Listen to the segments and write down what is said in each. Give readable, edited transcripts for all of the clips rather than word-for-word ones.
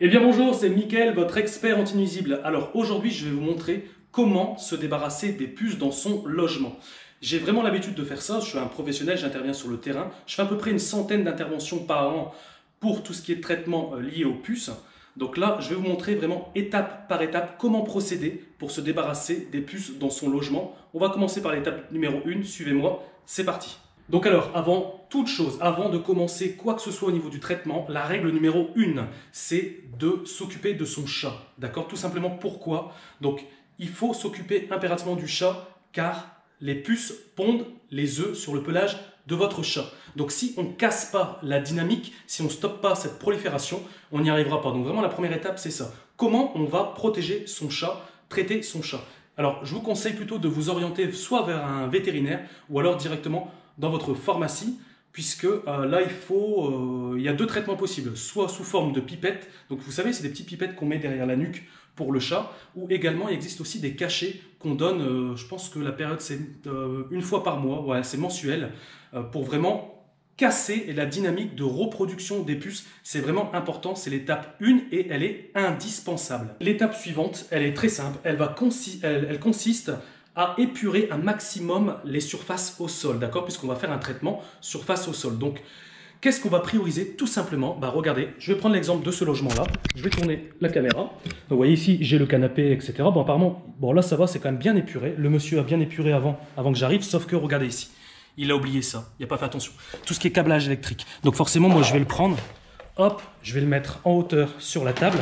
Eh bien bonjour, c'est Mickaël, votre expert anti-nuisible. Alors aujourd'hui, je vais vous montrer comment se débarrasser des puces dans son logement. J'ai vraiment l'habitude de faire ça, je suis un professionnel, j'interviens sur le terrain. Je fais à peu près une centaine d'interventions par an pour tout ce qui est traitement lié aux puces. Donc là, je vais vous montrer vraiment étape par étape comment procéder pour se débarrasser des puces dans son logement. On va commencer par l'étape numéro 1, suivez-moi, c'est parti. Donc alors, avant toute chose, avant de commencer quoi que ce soit au niveau du traitement, la règle numéro 1, c'est de s'occuper de son chat. D'accord? Tout simplement pourquoi? Donc, il faut s'occuper impérativement du chat car les puces pondent les œufs sur le pelage de votre chat. Donc si on ne casse pas la dynamique, si on ne stoppe pas cette prolifération, on n'y arrivera pas. Donc vraiment la première étape c'est ça. Comment on va protéger son chat, traiter son chat? Alors je vous conseille plutôt de vous orienter soit vers un vétérinaire ou alors directement dans votre pharmacie, puisque là il y a deux traitements possibles, soit sous forme de pipettes, donc vous savez c'est des petites pipettes qu'on met derrière la nuque pour le chat, ou également il existe aussi des cachets qu'on donne, je pense que la période c'est une fois par mois, ouais, c'est mensuel, pour vraiment casser la dynamique de reproduction des puces. C'est vraiment important, c'est l'étape 1 et elle est indispensable. L'étape suivante, elle est très simple, elle consiste à épurer un maximum les surfaces au sol, d'accord, puisqu'on va faire un traitement surface au sol. Donc, qu'est-ce qu'on va prioriser? Tout simplement, regardez, je vais prendre l'exemple de ce logement-là, je vais tourner la caméra. Donc, vous voyez ici, j'ai le canapé, etc. Bon, apparemment, bon là ça va, c'est quand même bien épuré. Le monsieur a bien épuré avant que j'arrive, sauf que, regardez ici, il a oublié ça, il n'a pas fait attention. Tout ce qui est câblage électrique. Donc forcément, moi je vais le prendre, hop, je vais le mettre en hauteur sur la table.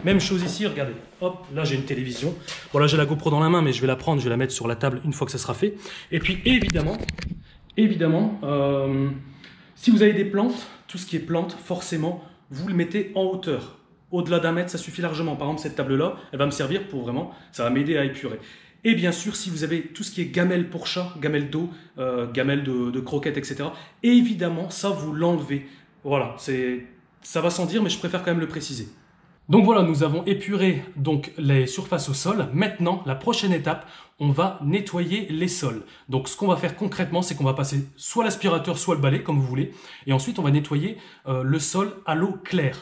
Même chose ici, regardez, hop, là j'ai une télévision. Bon là j'ai la GoPro dans la main, mais je vais la prendre, je vais la mettre sur la table une fois que ça sera fait. Et puis évidemment, si vous avez des plantes, tout ce qui est plantes, forcément, vous le mettez en hauteur. Au-delà d'un mètre, ça suffit largement. Par exemple, cette table-là, elle va me servir pour vraiment, ça va m'aider à épurer. Et bien sûr, si vous avez tout ce qui est gamelle pour chat, gamelle d'eau, gamelle de croquettes, etc., évidemment, ça, vous l'enlevez. Voilà, ça va sans dire, mais je préfère quand même le préciser. Donc voilà, nous avons épuré donc les surfaces au sol. Maintenant, la prochaine étape, on va nettoyer les sols. Donc ce qu'on va faire concrètement, c'est qu'on va passer soit l'aspirateur, soit le balai, comme vous voulez. Et ensuite, on va nettoyer le sol à l'eau claire,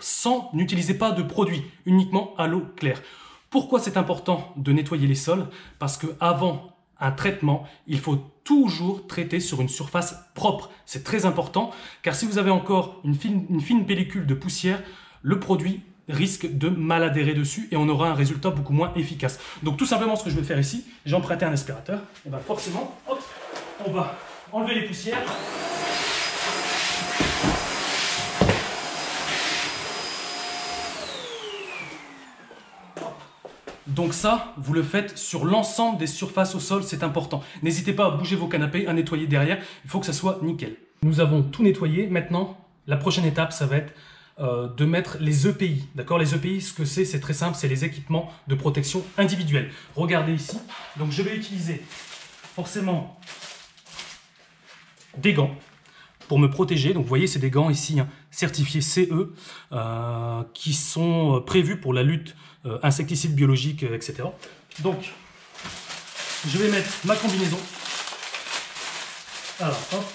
n'utilisez pas de produit, uniquement à l'eau claire. Pourquoi c'est important de nettoyer les sols? Parce qu'avant un traitement, il faut toujours traiter sur une surface propre. C'est très important, car si vous avez encore une fine pellicule de poussière, le produit risque de mal adhérer dessus et on aura un résultat beaucoup moins efficace. Donc tout simplement ce que je vais faire ici, j'ai emprunté un aspirateur, et bien forcément, hop, on va enlever les poussières. Donc ça, vous le faites sur l'ensemble des surfaces au sol, c'est important. N'hésitez pas à bouger vos canapés, à nettoyer derrière, il faut que ça soit nickel. Nous avons tout nettoyé, maintenant, la prochaine étape, ça va être de mettre les EPI. D'accord? Les EPI, ce que c'est très simple, c'est les équipements de protection individuelle. Regardez ici, donc je vais utiliser forcément des gants pour me protéger. Donc vous voyez, c'est des gants ici certifiés CE qui sont prévus pour la lutte insecticides biologiques, etc. Donc, je vais mettre ma combinaison. Alors, hop.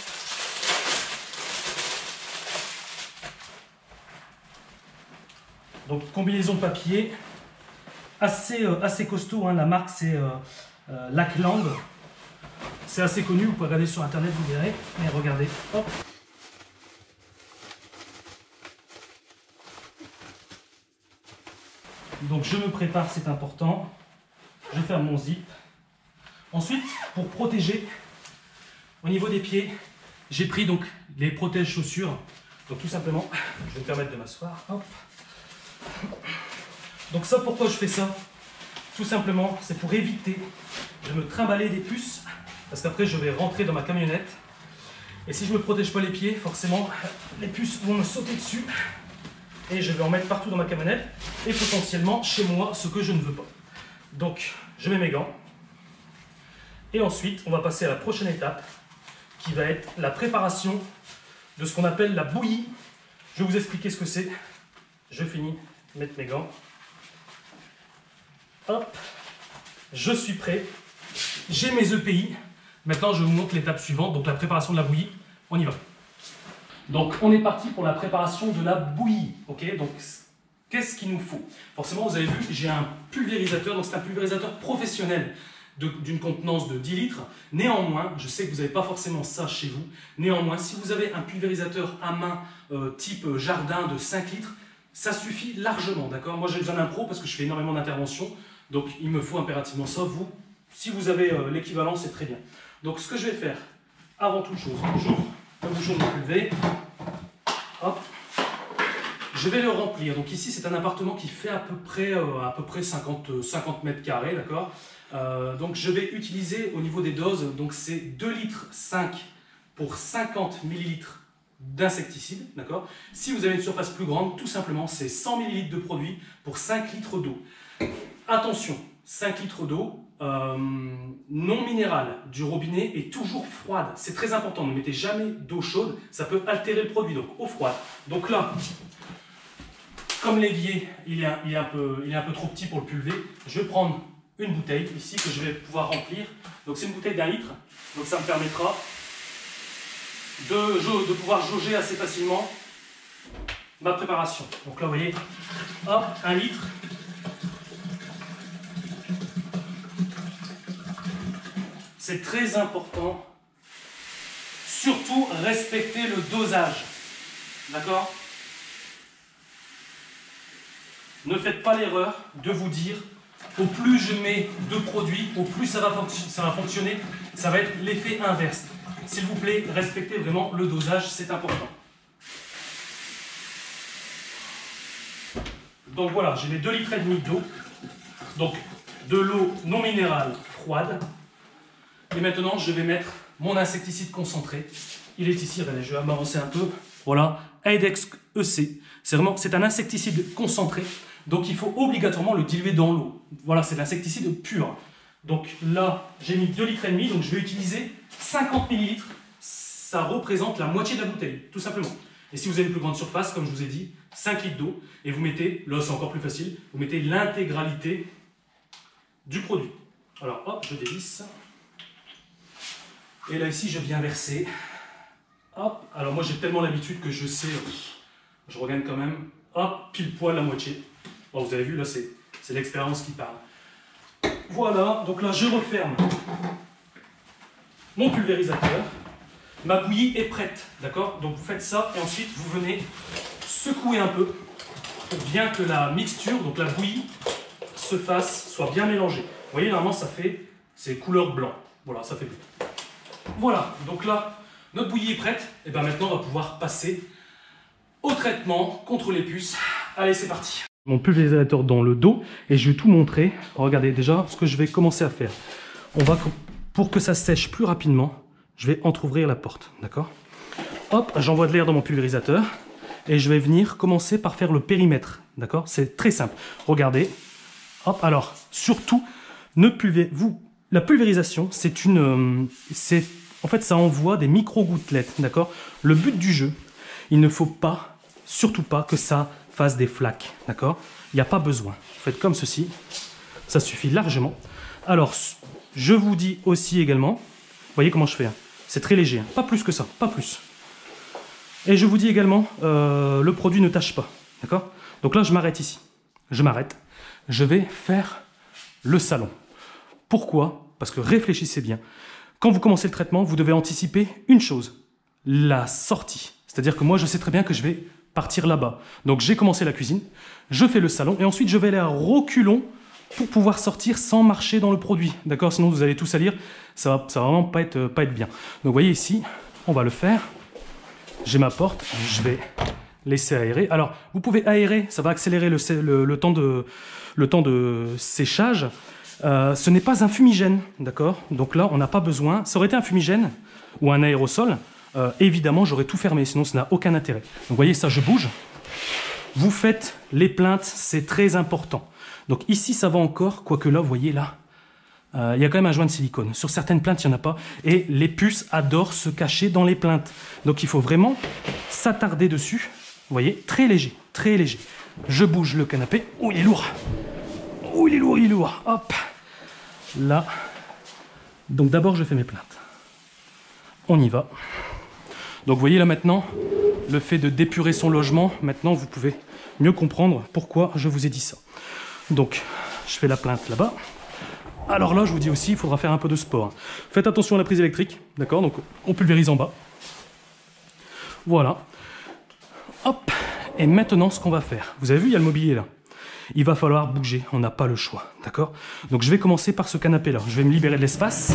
Donc, combinaison de papier assez costaud. La marque, c'est Lackland. C'est assez connu, vous pouvez regarder sur internet, vous verrez. Mais regardez, hop. Donc je me prépare, c'est important. Je ferme mon zip. Ensuite, pour protéger, au niveau des pieds, j'ai pris donc les protèges chaussures. Donc tout simplement, je vais me permettre de m'asseoir. Donc ça, pourquoi je fais ça? Tout simplement, c'est pour éviter de me trimballer des puces. Parce qu'après, je vais rentrer dans ma camionnette. Et si je ne me protège pas les pieds, forcément, les puces vont me sauter dessus. Et je vais en mettre partout dans ma camionnette et potentiellement chez moi, ce que je ne veux pas. Donc, je mets mes gants. Et ensuite, on va passer à la prochaine étape qui va être la préparation de ce qu'on appelle la bouillie. Je vais vous expliquer ce que c'est. Je finis de mettre mes gants. Hop, je suis prêt. J'ai mes EPI. Maintenant, je vous montre l'étape suivante, donc la préparation de la bouillie. On y va. Donc, on est parti pour la préparation de la bouillie. Ok, donc qu'est-ce qu'il nous faut? Forcément, vous avez vu, j'ai un pulvérisateur, donc c'est un pulvérisateur professionnel d'une contenance de 10 litres. Néanmoins, je sais que vous n'avez pas forcément ça chez vous. Néanmoins, si vous avez un pulvérisateur à main type jardin de 5 litres, ça suffit largement, d'accord? Moi, j'ai besoin d'un pro parce que je fais énormément d'interventions, donc il me faut impérativement ça. Vous, si vous avez l'équivalent, c'est très bien. Donc, ce que je vais faire, avant toute chose, j'ouvre le bouchon de mon pulvé. Hop. Je vais le remplir. Donc ici, c'est un appartement qui fait à peu près 50 mètres carrés, d'accord? Donc je vais utiliser au niveau des doses, donc c'est 2,5 litres pour 50 millilitres d'insecticide, d'accord? Si vous avez une surface plus grande, tout simplement, c'est 100 millilitres de produit pour 5 litres d'eau. Attention, 5 litres d'eau non minérale du robinet est toujours froide. C'est très important, ne mettez jamais d'eau chaude, ça peut altérer le produit, donc eau froide. Donc là, comme l'évier, il est un peu trop petit pour le pulver, je vais prendre une bouteille ici que je vais pouvoir remplir. Donc c'est une bouteille d'1 litre, donc ça me permettra de pouvoir jauger assez facilement ma préparation. Donc là, vous voyez, hop, 1 litre. C'est très important, surtout respecter le dosage, d'accord? Ne faites pas l'erreur de vous dire, au plus je mets de produits, au plus ça va fonctionner, ça va être l'effet inverse. S'il vous plaît, respectez vraiment le dosage, c'est important. Donc voilà, j'ai mes 2,5 litres d'eau, donc de l'eau non minérale froide. Et maintenant, je vais mettre mon insecticide concentré. Il est ici, regardez, je vais m'avancer un peu. Voilà, Aidex EC. C'est un insecticide concentré. Donc il faut obligatoirement le diluer dans l'eau. Voilà, c'est l'insecticide pur. Donc là, j'ai mis 2,5 litres, donc je vais utiliser 50 millilitres. Ça représente la moitié de la bouteille, tout simplement. Et si vous avez une plus grande surface, comme je vous ai dit, 5 litres d'eau. Et vous mettez, là c'est encore plus facile, vous mettez l'intégralité du produit. Alors hop, je dévisse. Et là ici, je viens verser. Hop, alors moi j'ai tellement l'habitude que je sais, je regagne quand même. Hop, pile poil la moitié. Bon, vous avez vu, là, c'est l'expérience qui parle. Voilà, donc là, je referme mon pulvérisateur. Ma bouillie est prête, d'accord? Donc, vous faites ça et ensuite, vous venez secouer un peu pour bien que la mixture, donc la bouillie, soit bien mélangée. Vous voyez, normalement, c'est couleur blanc. Voilà, ça fait bien. Voilà, donc là, notre bouillie est prête. Et bien maintenant, on va pouvoir passer au traitement contre les puces. Allez, c'est parti. Mon pulvérisateur dans le dos et je vais tout montrer. Regardez déjà ce que je vais commencer à faire. Pour que ça sèche plus rapidement, je vais entrouvrir la porte, d'accord? Hop, j'envoie de l'air dans mon pulvérisateur et je vais venir commencer par faire le périmètre, d'accord? C'est très simple. Regardez. Hop, alors surtout, la pulvérisation, en fait, ça envoie des micro-gouttelettes, d'accord? Le but du jeu, il ne faut pas, surtout pas, que ça fasse des flaques, d'accord? Il n'y a pas besoin. Vous faites comme ceci, ça suffit largement. Alors, je vous dis aussi également, vous voyez comment je fais, hein? C'est très léger, hein? Pas plus que ça, pas plus. Et je vous dis également, le produit ne tâche pas, d'accord? Donc là, je m'arrête ici. Je m'arrête. Je vais faire le salon. Pourquoi? Parce que réfléchissez bien. Quand vous commencez le traitement, vous devez anticiper une chose, la sortie. C'est-à-dire que moi, je sais très bien que je vais partir là-bas. Donc, j'ai commencé la cuisine, je fais le salon, et ensuite, je vais aller à reculons pour pouvoir sortir sans marcher dans le produit. D'accord? Sinon, vous allez tout salir. Ça va vraiment pas être bien. Donc, vous voyez ici, on va le faire. J'ai ma porte, je vais laisser aérer. Alors, vous pouvez aérer, ça va accélérer le temps de séchage. Ce n'est pas un fumigène, d'accord? Donc là, on n'a pas besoin. Ça aurait été un fumigène ou un aérosol. Évidemment, j'aurais tout fermé, sinon ça n'a aucun intérêt. Donc, vous voyez, ça, je bouge. Vous faites les plaintes, c'est très important. Donc ici, ça va encore, quoique là, vous voyez, là, il y a quand même un joint de silicone. Sur certaines plaintes, il n'y en a pas. Et les puces adorent se cacher dans les plaintes. Donc, il faut vraiment s'attarder dessus. Vous voyez, très léger, très léger. Je bouge le canapé. Oh, il est lourd. Oh, il est lourd, il est lourd. Hop. Là. Donc, d'abord, je fais mes plaintes. On y va. Donc, vous voyez là maintenant, le fait de d'épurer son logement, maintenant, vous pouvez mieux comprendre pourquoi je vous ai dit ça. Donc, je fais la plainte là-bas. Alors là, je vous dis aussi, il faudra faire un peu de sport. Faites attention à la prise électrique, d'accord? Donc, on pulvérise en bas. Voilà. Hop. Et maintenant, ce qu'on va faire, vous avez vu, il y a le mobilier là. Il va falloir bouger, on n'a pas le choix, d'accord? Donc, je vais commencer par ce canapé-là. Je vais me libérer de l'espace.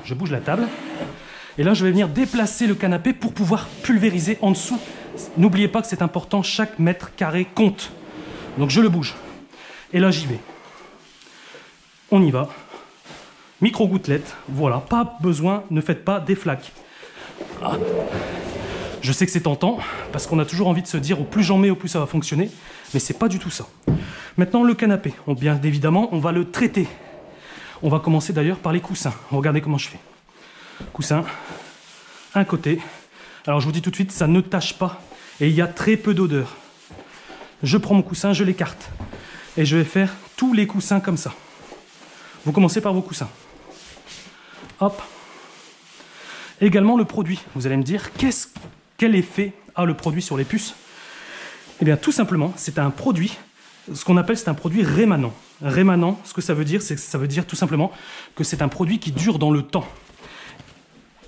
Je bouge la table. Et là, je vais venir déplacer le canapé pour pouvoir pulvériser en dessous. N'oubliez pas que c'est important, chaque mètre carré compte. Donc, je le bouge. Et là, j'y vais. On y va. Micro-gouttelettes, voilà, pas besoin, ne faites pas des flaques. Ah. Je sais que c'est tentant, parce qu'on a toujours envie de se dire au plus j'en mets, au plus ça va fonctionner, mais c'est pas du tout ça. Maintenant, le canapé, bien évidemment, on va le traiter. On va commencer d'ailleurs par les coussins. Regardez comment je fais. Coussin, un côté. Alors je vous dis tout de suite, ça ne tâche pas, et il y a très peu d'odeur. Je prends mon coussin, je l'écarte, et je vais faire tous les coussins comme ça. Vous commencez par vos coussins. Hop. Également le produit. Vous allez me dire, quel effet a le produit sur les puces? Eh bien, tout simplement, c'est un produit, ce qu'on appelle, c'est un produit rémanent. Rémanent, ce que ça veut dire, c'est que ça veut dire tout simplement que c'est un produit qui dure dans le temps.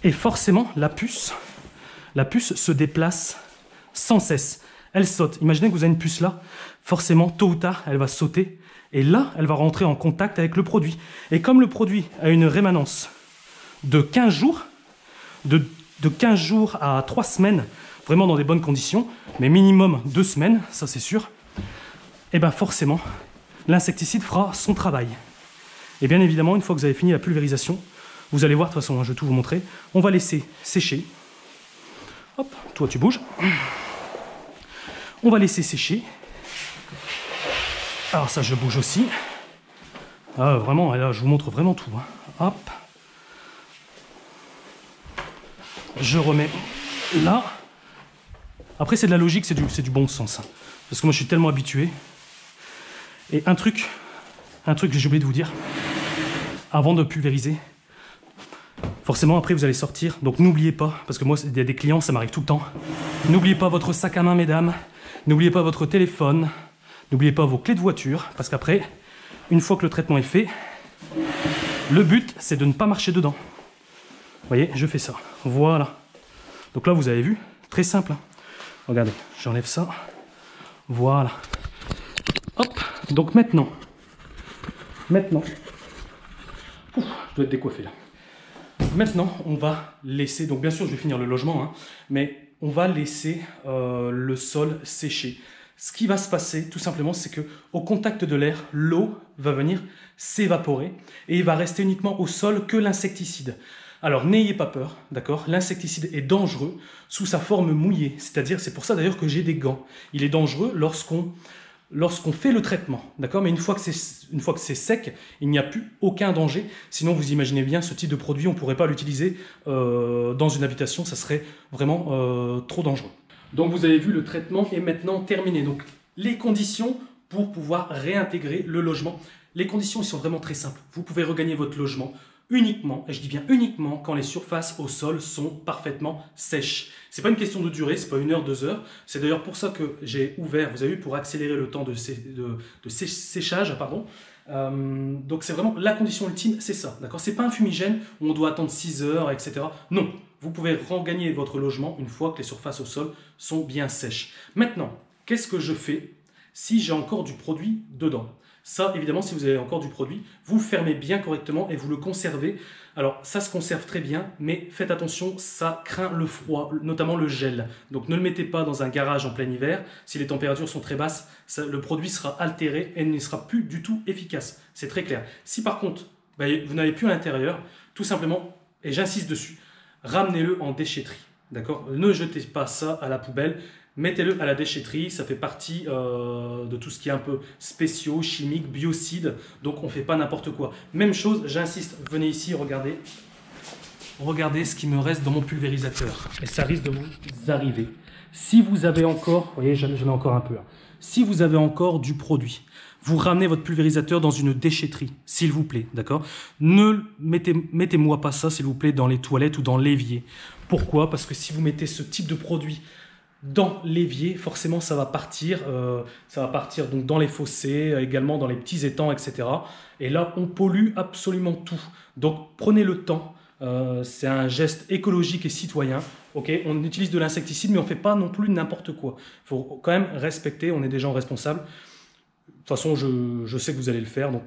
Et forcément, la puce se déplace sans cesse. Elle saute. Imaginez que vous avez une puce là, forcément, tôt ou tard, elle va sauter. Et là, elle va rentrer en contact avec le produit. Et comme le produit a une rémanence de 15 jours, de 15 jours à 3 semaines, vraiment dans des bonnes conditions, mais minimum 2 semaines, ça c'est sûr, et bien forcément, l'insecticide fera son travail. Et bien évidemment, une fois que vous avez fini la pulvérisation, vous allez voir, de toute façon, je vais tout vous montrer, on va laisser sécher. Hop, toi tu bouges. On va laisser sécher. Alors ça, je bouge aussi. Ah, vraiment, là, je vous montre vraiment tout. Hein. Hop. Je remets là. Après, c'est de la logique, c'est du bon sens. Hein. Parce que moi, je suis tellement habitué. Et un truc que j'ai oublié de vous dire, avant de pulvériser, forcément, après, vous allez sortir. Donc, n'oubliez pas, parce que moi, il y a des clients, ça m'arrive tout le temps. N'oubliez pas votre sac à main, mesdames. N'oubliez pas votre téléphone. N'oubliez pas vos clés de voiture, parce qu'après, une fois que le traitement est fait, le but, c'est de ne pas marcher dedans. Vous voyez, je fais ça. Voilà. Donc là, vous avez vu, très simple. Hein. Regardez, j'enlève ça. Voilà. Hop. Donc maintenant. Ouf, je dois être décoiffé là. Maintenant, on va laisser, donc bien sûr, je vais finir le logement, hein, mais on va laisser le sol sécher. Ce qui va se passer, tout simplement, c'est que au contact de l'air, l'eau va venir s'évaporer et il va rester uniquement au sol que l'insecticide. Alors, n'ayez pas peur, d'accord? L'insecticide est dangereux sous sa forme mouillée, c'est-à-dire, c'est pour ça d'ailleurs que j'ai des gants. Il est dangereux lorsqu'on fait le traitement, d'accord? Mais une fois que c'est sec, il n'y a plus aucun danger. Sinon, vous imaginez bien, ce type de produit, on ne pourrait pas l'utiliser dans une habitation, ça serait vraiment trop dangereux. Donc vous avez vu, le traitement est maintenant terminé. Donc les conditions pour pouvoir réintégrer le logement. Les conditions ils sont vraiment très simples. Vous pouvez regagner votre logement uniquement, et je dis bien uniquement, quand les surfaces au sol sont parfaitement sèches. C'est pas une question de durée, c'est pas 1 heure, 2 heures. C'est d'ailleurs pour ça que j'ai ouvert, vous avez vu, pour accélérer le temps de séchage, pardon. Donc c'est vraiment la condition ultime, c'est ça, d'accord? C'est pas un fumigène où on doit attendre 6 heures, etc. Non, vous pouvez regagner votre logement une fois que les surfaces au sol sont bien sèches. Maintenant, qu'est-ce que je fais si j'ai encore du produit dedans? Ça, évidemment, si vous avez encore du produit, vous fermez bien correctement et vous le conservez. Alors, ça se conserve très bien, mais faites attention, ça craint le froid, notamment le gel. Donc, ne le mettez pas dans un garage en plein hiver. Si les températures sont très basses, le produit sera altéré et ne sera plus du tout efficace. C'est très clair. Si par contre, vous n'avez plus à l'intérieur, tout simplement, et j'insiste dessus, ramenez-le en déchetterie. D'accord? Ne jetez pas ça à la poubelle. Mettez-le à la déchetterie, ça fait partie de tout ce qui est un peu spéciaux, chimiques, biocides, donc on ne fait pas n'importe quoi. Même chose, j'insiste, venez ici, regardez. Regardez ce qui me reste dans mon pulvérisateur. Et ça risque de vous arriver. Si vous avez encore, vous voyez, j'en ai encore un peu. Hein. Si vous avez encore du produit, vous ramenez votre pulvérisateur dans une déchetterie, s'il vous plaît, d'accord? Ne mettez-moi pas ça, s'il vous plaît, dans les toilettes ou dans l'évier. Pourquoi? Parce que si vous mettez ce type de produit dans l'évier, forcément ça va partir donc dans les fossés, également dans les petits étangs, etc. Et là, on pollue absolument tout. Donc prenez le temps, c'est un geste écologique et citoyen. Ok, on utilise de l'insecticide, mais on ne fait pas non plus n'importe quoi. Il faut quand même respecter, on est des gens responsables. De toute façon, je sais que vous allez le faire, donc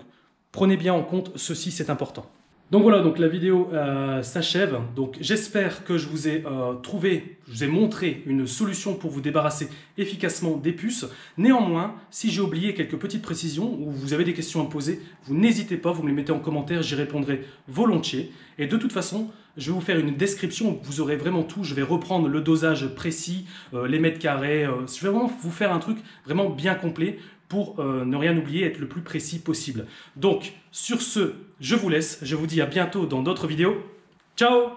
prenez bien en compte ceci, c'est important. Donc voilà, donc la vidéo s'achève. Donc j'espère que je vous ai montré une solution pour vous débarrasser efficacement des puces. Néanmoins, si j'ai oublié quelques petites précisions ou vous avez des questions à me poser, vous n'hésitez pas, vous me les mettez en commentaire, j'y répondrai volontiers. Et de toute façon, je vais vous faire une description où vous aurez vraiment tout. Je vais reprendre le dosage précis, les mètres carrés. Je vais vraiment vous faire un truc vraiment bien complet pour ne rien oublier, être le plus précis possible. Donc, sur ce, je vous laisse. Je vous dis à bientôt dans d'autres vidéos. Ciao!